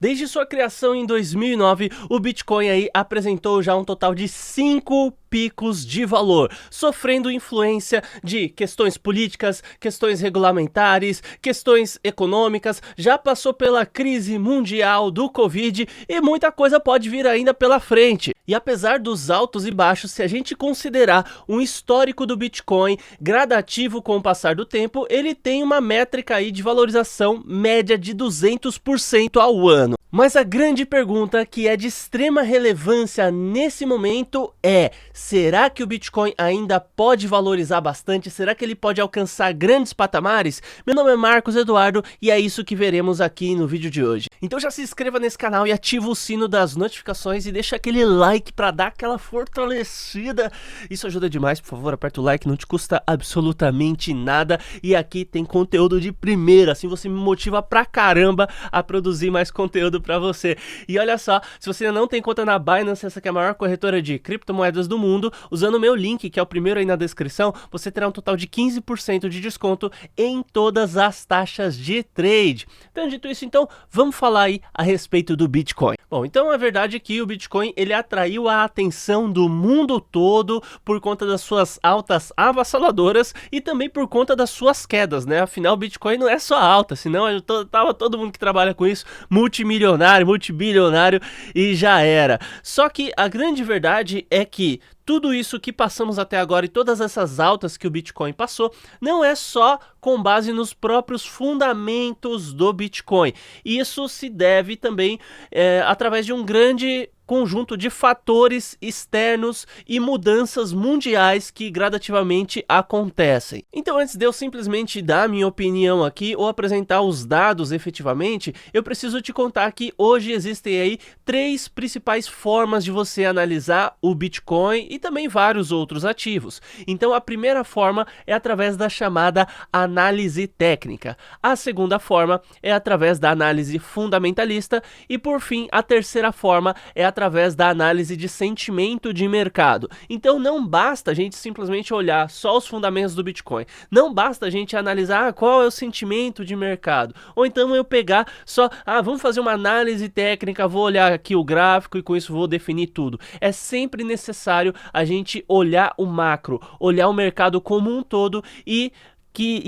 Desde sua criação em 2009, o Bitcoin aí apresentou já um total de 5 picos de valor, sofrendo influência de questões políticas, questões regulamentares, questões econômicas, já passou pela crise mundial do Covid e muita coisa pode vir ainda pela frente. E apesar dos altos e baixos, se a gente considerar um histórico do Bitcoin gradativo com o passar do tempo, ele tem uma métrica aí de valorização média de 200% ao ano. Mas a grande pergunta que é de extrema relevância nesse momento é: será que o Bitcoin ainda pode valorizar bastante? Será que ele pode alcançar grandes patamares? Meu nome é Marcos Eduardo e é isso que veremos aqui no vídeo de hoje. Então já se inscreva nesse canal e ativa o sino das notificações e deixa aquele like para dar aquela fortalecida. Isso ajuda demais, por favor, aperta o like, não te custa absolutamente nada. E aqui tem conteúdo de primeira, assim você me motiva pra caramba a produzir mais conteúdo para você. E olha só, se você ainda não tem conta na Binance, essa aqui é a maior corretora de criptomoedas do mundo, usando o meu link, que é o primeiro aí na descrição, você terá um total de 15% de desconto em todas as taxas de trade. Então, dito isso, então, vamos falar aí a respeito do Bitcoin. Bom, então a verdade é que o Bitcoin, ele atraiu a atenção do mundo todo por conta das suas altas avassaladoras e também por conta das suas quedas, né? Afinal, o Bitcoin não é só alta, senão tava todo mundo que trabalha com isso multimilionário, multibilionário e já era. Só que a grande verdade é que tudo isso que passamos até agora e todas essas altas que o Bitcoin passou, não é só com base nos próprios fundamentos do Bitcoin. Isso se deve também através de um grande conjunto de fatores externos e mudanças mundiais que gradativamente acontecem. Então, antes de eu simplesmente dar a minha opinião aqui ou apresentar os dados efetivamente, eu preciso te contar que hoje existem aí 3 principais formas de você analisar o Bitcoin e também vários outros ativos. Então, a primeira forma é através da chamada análise técnica. A segunda forma é através da análise fundamentalista e, por fim, a terceira forma é através da análise de sentimento de mercado. Então não basta a gente simplesmente olhar só os fundamentos do Bitcoin, não basta a gente analisar qual é o sentimento de mercado, ou então eu pegar só, vamos fazer uma análise técnica, vou olhar aqui o gráfico e com isso vou definir tudo. É sempre necessário a gente olhar o macro, olhar o mercado como um todo e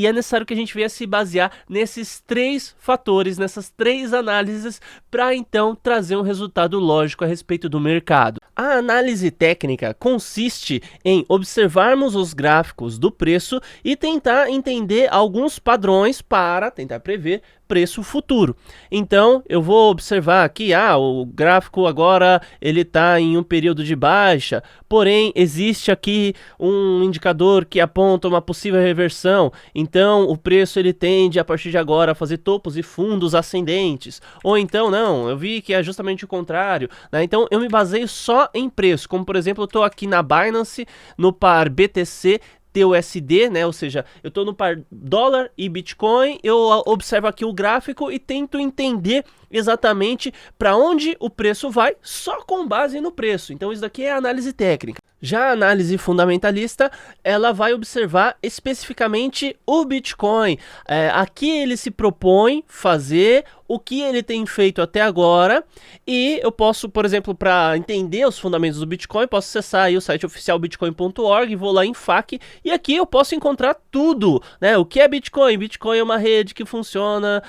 é necessário que a gente venha se basear nesses 3 fatores, nessas 3 análises, para então trazer um resultado lógico a respeito do mercado. A análise técnica consiste em observarmos os gráficos do preço e tentar entender alguns padrões para tentar prever preço futuro. Então eu vou observar aqui, o gráfico agora ele está em um período de baixa, porém existe aqui um indicador que aponta uma possível reversão, então o preço ele tende a partir de agora a fazer topos e fundos ascendentes, ou então não, eu vi que é justamente o contrário, né? Então eu me baseio só em preço, como por exemplo eu estou aqui na Binance, no par BTC TUSD, né? Ou seja, eu estou no par dólar e Bitcoin, eu observo aqui o gráfico e tento entender exatamente para onde o preço vai só com base no preço. Então isso daqui é a análise técnica. Já a análise fundamentalista, ela vai observar especificamente o Bitcoin. Aqui ele se propõe fazer o que ele tem feito até agora e eu posso, por exemplo, para entender os fundamentos do Bitcoin, posso acessar aí o site oficial bitcoin.org, vou lá em FAQ e aqui eu posso encontrar tudo, né? O que é Bitcoin? Bitcoin é uma rede que funciona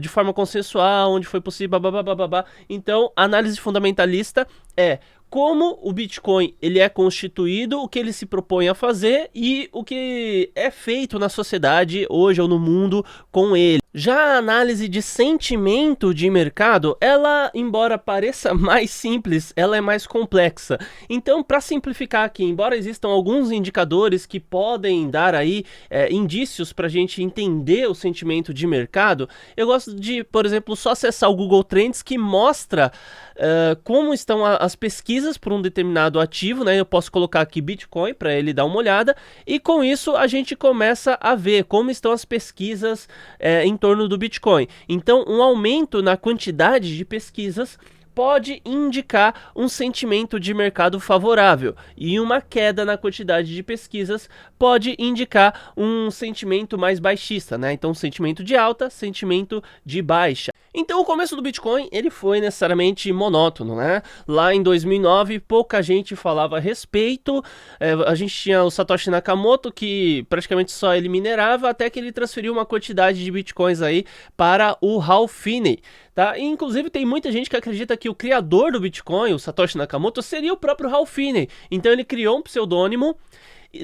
de forma consensual, onde foi possível, babá. Então, a análise fundamentalista é como o Bitcoin ele é constituído, o que ele se propõe a fazer e o que é feito na sociedade hoje ou no mundo com ele. Já a análise de sentimento de mercado, ela, embora pareça mais simples, ela é mais complexa. Então, para simplificar aqui, embora existam alguns indicadores que podem dar aí indícios para a gente entender o sentimento de mercado, eu gosto de, por exemplo, só acessar o Google Trends que mostra como estão as pesquisas por um determinado ativo, né? Eu posso colocar aqui Bitcoin para ele dar uma olhada e com isso a gente começa a ver como estão as pesquisas em torno do Bitcoin. Então, um aumento na quantidade de pesquisas pode indicar um sentimento de mercado favorável e uma queda na quantidade de pesquisas pode indicar um sentimento mais baixista, né? Então, sentimento de alta, sentimento de baixa. Então o começo do Bitcoin, ele foi necessariamente monótono, né? Lá em 2009, pouca gente falava a respeito, a gente tinha o Satoshi Nakamoto, que praticamente só ele minerava, até que ele transferiu uma quantidade de Bitcoins aí para o Hal Finney, tá? E, inclusive tem muita gente que acredita que o criador do Bitcoin, o Satoshi Nakamoto, seria o próprio Hal Finney. Então ele criou um pseudônimo,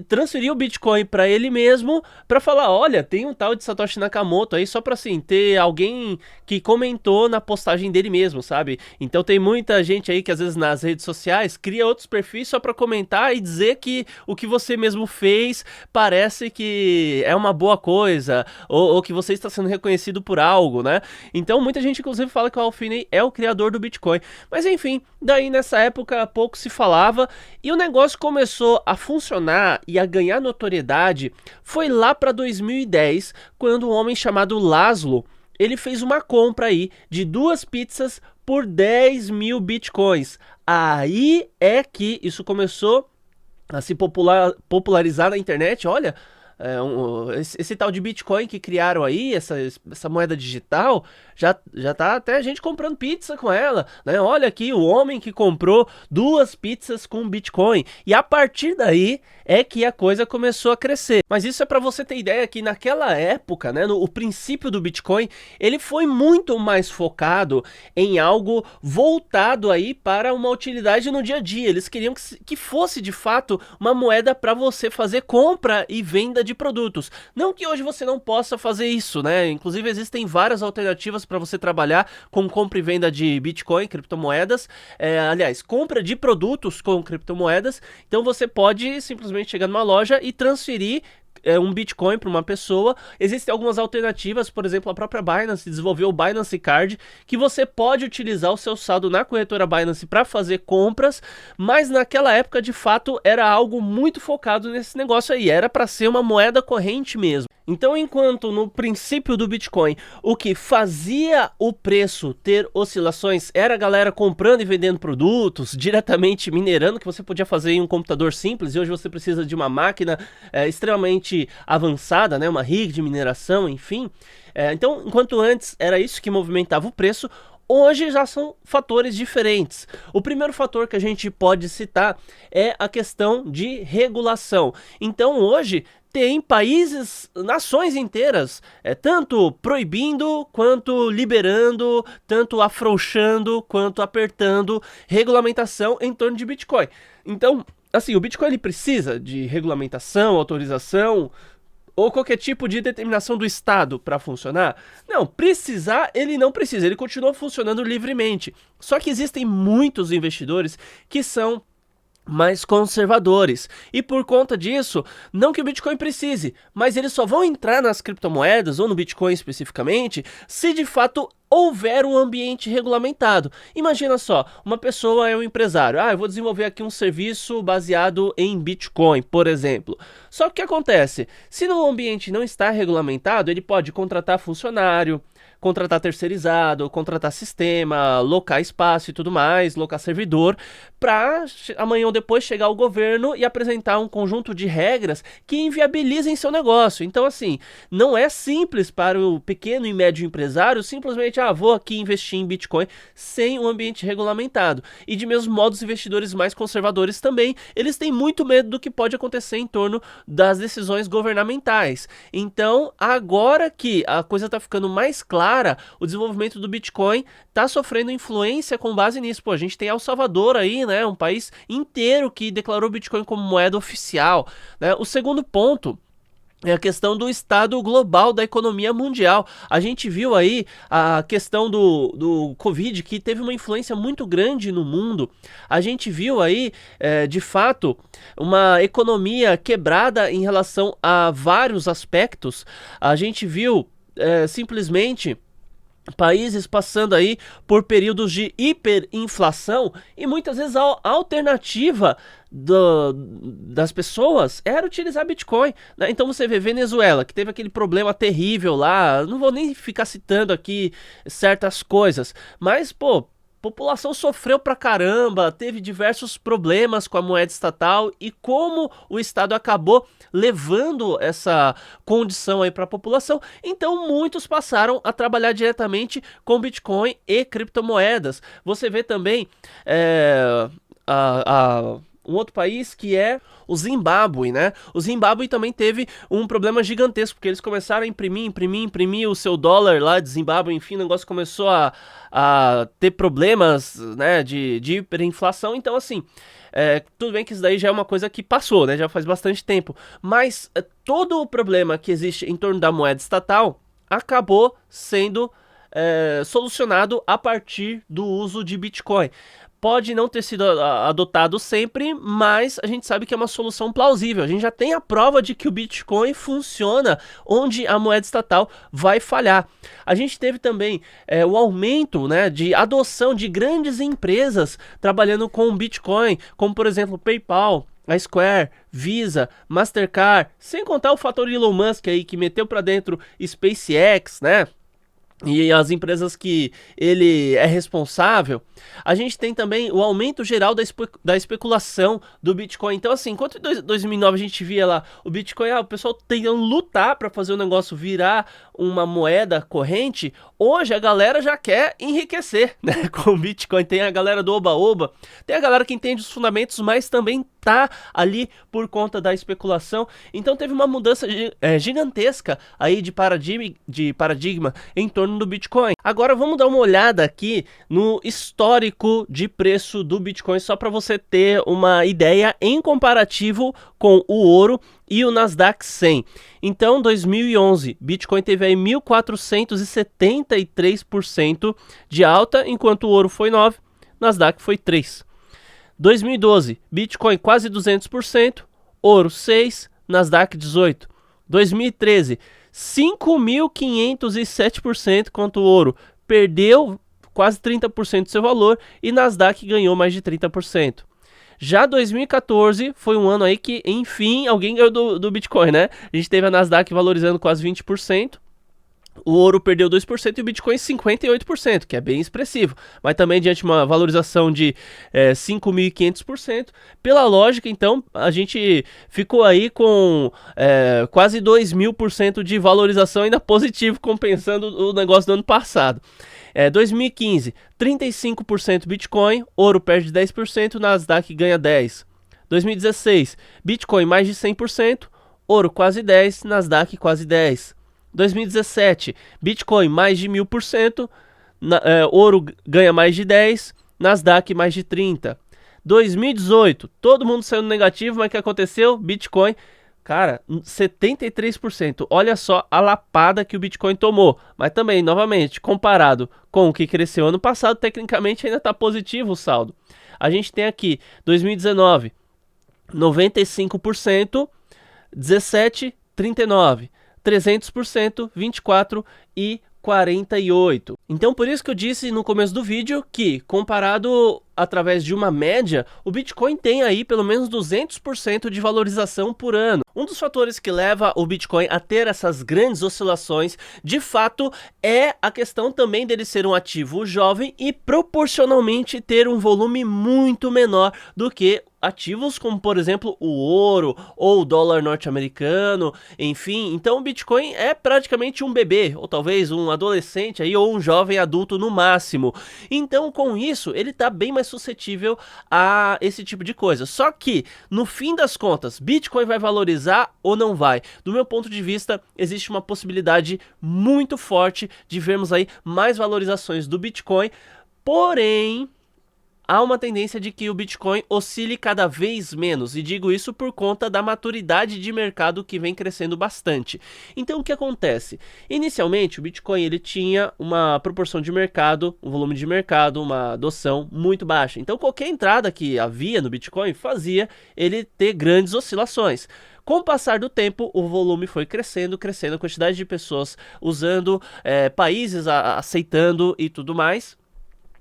transferiu o Bitcoin para ele mesmo, para falar, olha, tem um tal de Satoshi Nakamoto aí, só para assim, ter alguém que comentou na postagem dele mesmo, sabe? Então tem muita gente aí que às vezes nas redes sociais cria outros perfis só para comentar e dizer que o que você mesmo fez parece que é uma boa coisa, ou que você está sendo reconhecido por algo, né? Então muita gente inclusive fala que o Hal Finney é o criador do Bitcoin. Mas enfim, daí nessa época pouco se falava e o negócio começou a funcionar e a ganhar notoriedade foi lá para 2010, quando um homem chamado Laszlo, ele fez uma compra aí de 2 pizzas por 10 mil bitcoins. Aí é que isso começou a se popularizar na internet. Olha, esse tal de Bitcoin que criaram aí, essa moeda digital, já tá até gente comprando pizza com ela, né? Olha aqui o homem que comprou 2 pizzas com Bitcoin. E a partir daí é que a coisa começou a crescer. Mas isso é para você ter ideia que naquela época, né, o princípio do Bitcoin, ele foi muito mais focado em algo voltado aí para uma utilidade no dia a dia. Eles queriam que fosse de fato uma moeda para você fazer compra e venda de produtos. Não que hoje você não possa fazer isso, né? Inclusive existem várias alternativas para você trabalhar com compra e venda de Bitcoin, criptomoedas. Aliás, compra de produtos com criptomoedas. Então você pode simplesmente chegar numa loja e transferir um Bitcoin para uma pessoa. Existem algumas alternativas, por exemplo, a própria Binance desenvolveu o Binance Card, que você pode utilizar o seu saldo na corretora Binance para fazer compras, mas naquela época, de fato, era algo muito focado nesse negócio aí, era para ser uma moeda corrente mesmo. Então, enquanto no princípio do Bitcoin, o que fazia o preço ter oscilações era a galera comprando e vendendo produtos, diretamente minerando, que você podia fazer em um computador simples, e hoje você precisa de uma máquina extremamente avançada, né, uma rig de mineração, enfim. Então, enquanto antes era isso que movimentava o preço, hoje já são fatores diferentes. O primeiro fator que a gente pode citar é a questão de regulação. Então, hoje tem países, nações inteiras, tanto proibindo quanto liberando, tanto afrouxando quanto apertando regulamentação em torno de Bitcoin. Então, assim, o Bitcoin ele precisa de regulamentação, autorização ou qualquer tipo de determinação do Estado para funcionar? Não, precisar ele não precisa, ele continua funcionando livremente. Só que existem muitos investidores que são mais conservadores. E por conta disso, não que o Bitcoin precise, mas eles só vão entrar nas criptomoedas, ou no Bitcoin especificamente, se de fato houver um ambiente regulamentado. Imagina só, uma pessoa é um empresário, eu vou desenvolver aqui um serviço baseado em Bitcoin, por exemplo. Só que o que acontece? Se no ambiente não está regulamentado, ele pode contratar funcionário, contratar terceirizado, contratar sistema, locar espaço e tudo mais, locar servidor, para amanhã ou depois chegar o governo e apresentar um conjunto de regras que inviabilizem seu negócio. Então, assim, não é simples para o pequeno e médio empresário simplesmente, vou aqui investir em Bitcoin sem um ambiente regulamentado. E de mesmo modo, os investidores mais conservadores também, eles têm muito medo do que pode acontecer em torno das decisões governamentais. Então, agora que a coisa está ficando mais clara, o desenvolvimento do Bitcoin está sofrendo influência com base nisso. A gente tem El Salvador aí, né, um país inteiro que declarou o Bitcoin como moeda oficial, né? O segundo ponto é a questão do estado global da economia mundial. A gente viu aí a questão do Covid, que teve uma influência muito grande no mundo. A gente viu aí, de fato, uma economia quebrada em relação a vários aspectos. A gente viu simplesmente países passando aí por períodos de hiperinflação e muitas vezes a alternativa das pessoas era utilizar Bitcoin, né? Então você vê Venezuela, que teve aquele problema terrível lá, não vou nem ficar citando aqui certas coisas, mas população sofreu pra caramba, teve diversos problemas com a moeda estatal e como o Estado acabou levando essa condição aí para a população, então muitos passaram a trabalhar diretamente com Bitcoin e criptomoedas. Você vê também um outro país que é o Zimbábue, né? O Zimbábue também teve um problema gigantesco, porque eles começaram a imprimir o seu dólar lá de Zimbábue, enfim, o negócio começou a ter problemas, né, de hiperinflação, então assim, tudo bem que isso daí já é uma coisa que passou, né, já faz bastante tempo, mas todo o problema que existe em torno da moeda estatal acabou sendo solucionado a partir do uso de Bitcoin. Pode não ter sido adotado sempre, mas a gente sabe que é uma solução plausível. A gente já tem a prova de que o Bitcoin funciona onde a moeda estatal vai falhar. A gente teve também o aumento, né, de adoção de grandes empresas trabalhando com Bitcoin, como por exemplo PayPal, a Square, Visa, Mastercard, sem contar o fator Elon Musk aí que meteu para dentro SpaceX, né? E as empresas que ele é responsável. A gente tem também o aumento geral da especulação do Bitcoin. Então assim, enquanto em 2009 a gente via lá o Bitcoin, o pessoal tentando lutar para fazer o negócio virar uma moeda corrente, hoje a galera já quer enriquecer, né, com o Bitcoin. Tem a galera do Oba-Oba, tem a galera que entende os fundamentos, mas também tá ali por conta da especulação. Então teve uma mudança gigantesca aí de paradigma em torno do Bitcoin. Agora vamos dar uma olhada aqui no histórico de preço do Bitcoin, só para você ter uma ideia em comparativo com o ouro e o Nasdaq 100. Então, 2011, Bitcoin teve aí 1.473% de alta, enquanto o ouro foi 9%, Nasdaq foi 3%. 2012, Bitcoin quase 200%, ouro 6%, Nasdaq 18%. 2013, 5.507%, enquanto o ouro perdeu quase 30% do seu valor e Nasdaq ganhou mais de 30%. Já 2014 foi um ano aí que, enfim, alguém ganhou do Bitcoin, né? A gente teve a Nasdaq valorizando quase 20%, o ouro perdeu 2% e o Bitcoin 58%, que é bem expressivo. Mas também diante de uma valorização de 5.500%. Pela lógica, então, a gente ficou aí com quase 2.000% de valorização ainda positivo, compensando o negócio do ano passado. 2015, 35% Bitcoin, ouro perde 10%, Nasdaq ganha 10%. 2016, Bitcoin mais de 100%, ouro quase 10%, Nasdaq quase 10%. 2017, Bitcoin mais de 1.000%, ouro ganha mais de 10%, Nasdaq mais de 30%. 2018, todo mundo saiu no negativo, mas o que aconteceu? Bitcoin, cara, 73%. Olha só a lapada que o Bitcoin tomou. Mas também, novamente, comparado com o que cresceu ano passado, tecnicamente ainda está positivo o saldo. A gente tem aqui, 2019, 95%, 17%, 39%. 300%, 24% e 48%. Então por isso que eu disse no começo do vídeo que, comparado através de uma média, o Bitcoin tem aí pelo menos 200% de valorização por ano. Um dos fatores que leva o Bitcoin a ter essas grandes oscilações, de fato, é a questão também dele ser um ativo jovem e proporcionalmente ter um volume muito menor do que ativos como, por exemplo, o ouro ou o dólar norte-americano, enfim. Então o Bitcoin é praticamente um bebê, ou talvez um adolescente aí, ou um jovem adulto no máximo. Então com isso, ele tá bem mais suscetível a esse tipo de coisa. Só que, no fim das contas, Bitcoin vai valorizar ou não vai? Do meu ponto de vista, existe uma possibilidade muito forte de vermos aí mais valorizações do Bitcoin, porém há uma tendência de que o Bitcoin oscile cada vez menos, e digo isso por conta da maturidade de mercado que vem crescendo bastante. Então o que acontece? Inicialmente o Bitcoin ele tinha uma proporção de mercado, um volume de mercado, uma adoção muito baixa. Então qualquer entrada que havia no Bitcoin fazia ele ter grandes oscilações. Com o passar do tempo, o volume foi crescendo, a quantidade de pessoas usando, países aceitando e tudo mais.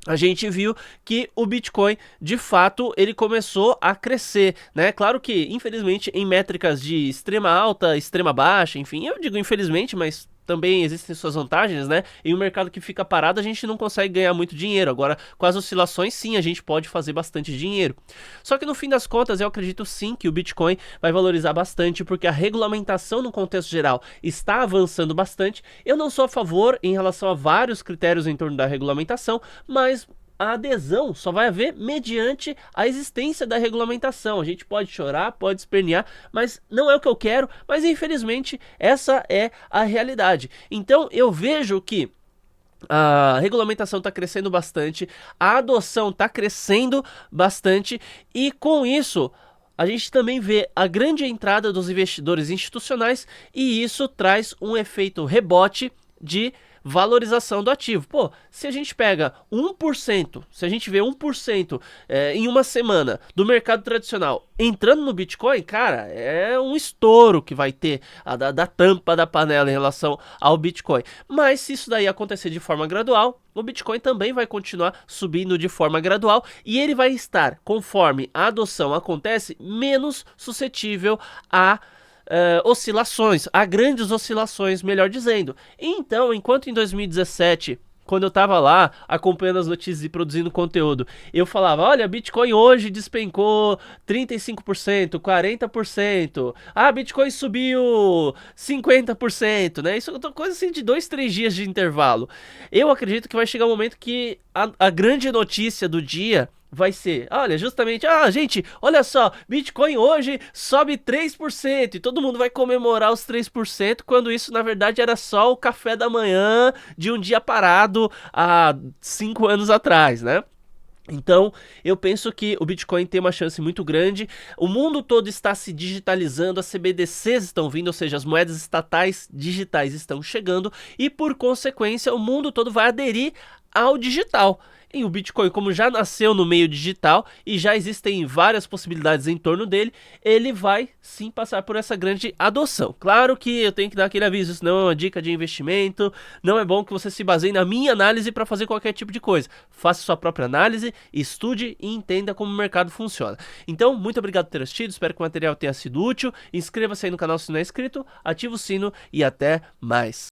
A gente viu que o Bitcoin, de fato, ele começou a crescer, né? Claro que, infelizmente, em métricas de extrema alta, extrema baixa, enfim, eu digo infelizmente, mas também existem suas vantagens, né? Em um mercado que fica parado, a gente não consegue ganhar muito dinheiro. Agora, com as oscilações, sim, a gente pode fazer bastante dinheiro. Só que no fim das contas, eu acredito sim que o Bitcoin vai valorizar bastante, porque a regulamentação no contexto geral está avançando bastante. Eu não sou a favor em relação a vários critérios em torno da regulamentação, mas a adesão só vai haver mediante a existência da regulamentação. A gente pode chorar, pode espernear, mas não é o que eu quero, mas infelizmente essa é a realidade. Então eu vejo que a regulamentação está crescendo bastante, a adoção está crescendo bastante e com isso a gente também vê a grande entrada dos investidores institucionais e isso traz um efeito rebote de valorização do ativo. Pô, se a gente pega 1%, se a gente vê 1% em uma semana do mercado tradicional entrando no Bitcoin, cara, é um estouro que vai ter da tampa da panela em relação ao Bitcoin. Mas se isso daí acontecer de forma gradual, o Bitcoin também vai continuar subindo de forma gradual e ele vai estar, conforme a adoção acontece, menos suscetível a oscilações, a grandes oscilações, melhor dizendo. Então, enquanto em 2017, quando eu tava lá acompanhando as notícias e produzindo conteúdo, eu falava, olha, Bitcoin hoje despencou 35%, 40%, Bitcoin subiu 50%, né? Isso é coisa assim de 2, 3 dias de intervalo. Eu acredito que vai chegar um momento que a grande notícia do dia vai ser, olha, justamente, gente, olha só, Bitcoin hoje sobe 3% e todo mundo vai comemorar os 3%, quando isso na verdade era só o café da manhã de um dia parado há 5 anos atrás, né? Então, eu penso que o Bitcoin tem uma chance muito grande, o mundo todo está se digitalizando, as CBDCs estão vindo, ou seja, as moedas estatais digitais estão chegando e, por consequência, o mundo todo vai aderir ao digital. E o Bitcoin, como já nasceu no meio digital e já existem várias possibilidades em torno dele, ele vai sim passar por essa grande adoção. Claro que eu tenho que dar aquele aviso, isso não é uma dica de investimento, não é bom que você se baseie na minha análise para fazer qualquer tipo de coisa. Faça sua própria análise, estude e entenda como o mercado funciona. Então, muito obrigado por ter assistido, espero que o material tenha sido útil, inscreva-se aí no canal se não é inscrito, ative o sino e até mais.